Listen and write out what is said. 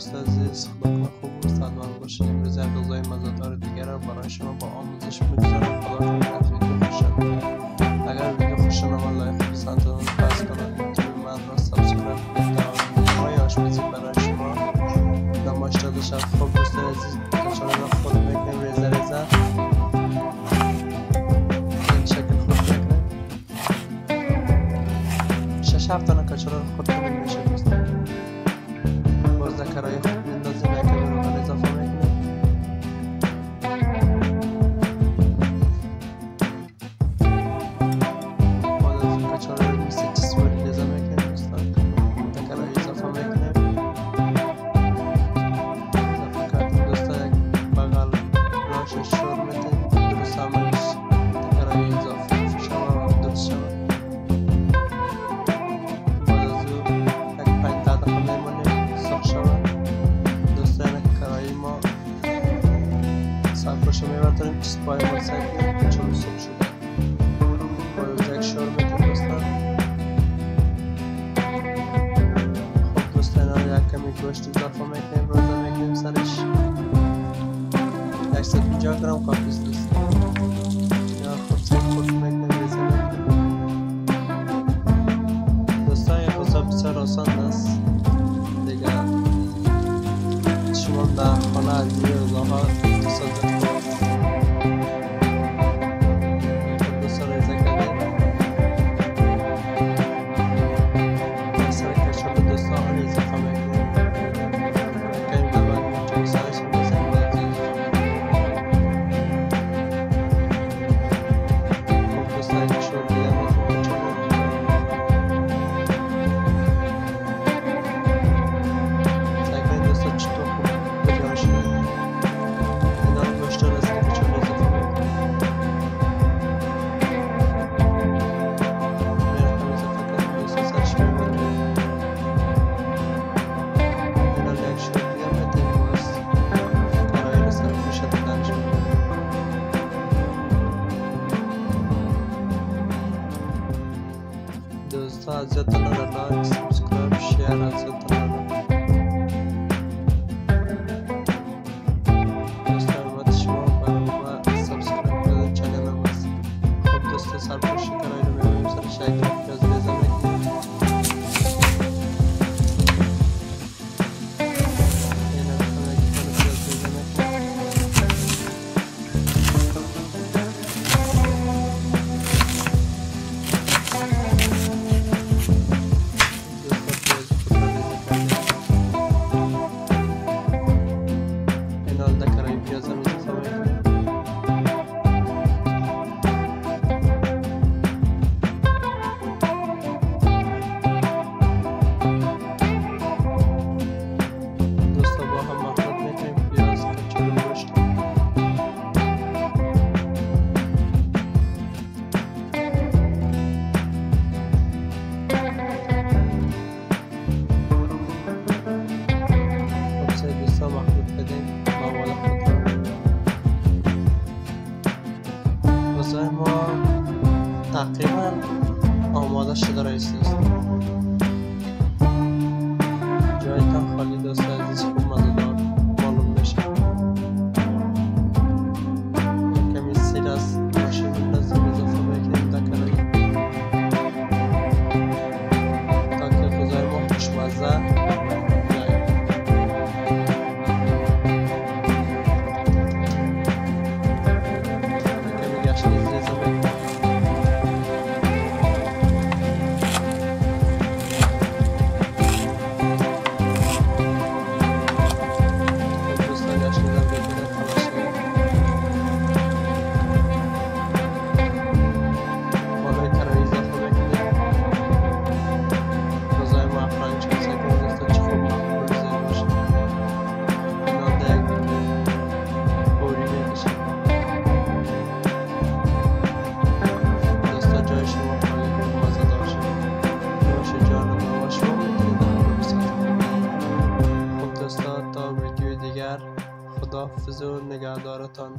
دوست عزیز، خدا کنه خوب و سلامت باشید. امروز یک غذای مزه‌دار دیگر رو برای شما با آموزش می‌گذارم. خدا کنه از ویدیو خوشتون بیاد. اگر ویدیو خوشتون آمد لایک و پسندتون فرض کنید. یوتیوب من را سابسکرایب کنید تا ویدیوهای آشپزی برای شما نمایش داده شود. خب دوستان عزیز، کچالو را خرد می‌کنیم ریزه ریزه. این شکل خرد می‌کنیم. 6-7 دانه کچالو را خرد کنیم میشه دوستان. باز در کراهی خود میندازیم، یک کمی روغن اضافه میکنیم. بعد از این کچالو رو مثل چسبوری ریزه میکنیم دوستان. در کراهی اضافه میکنیم. اضافه کردیم دوستان، یک بغل راش شور میدیم. درست همش در کراهی اضافه شود و درست شود. بعد از او یک 5 دقیقه میمونیم سرخ شود. سرخوش رو میبرداریم، چسبای ما سکنیم که چون سرخ شده. باید یک شور میکنیم دوستان. خب دوستان یک کمی گوشت اضافه میکنیم، روزه میکنیم سرش. 150 گرم کافی است دوستان. یا خود میکنیم، ریزه میکنیم. دوستان یک غذا بسیار آسان است دیگه. شما در خانه از این غذاها تصادف دوستان اذیت نکنید، لایک سابسکرایب شیر اذیت نکنید. دوستان اومد شما برای سابسکرایب کنید چنل ما. خب دوستان سرپوشی کراهی رو می‌بریم سرش یک پیاز ریزه می‌کنیم. غذای ما تقریبا آماده شده رئیس دوستان. جایتان خالی دوست عزیز، خوب مزه‌دار معلوم میشه. کمی سیر از ماشین میندازیم، اضافه میکنیم در کراهی تا که غذای ما خوشمزه خداحافظ و نگهدارتان.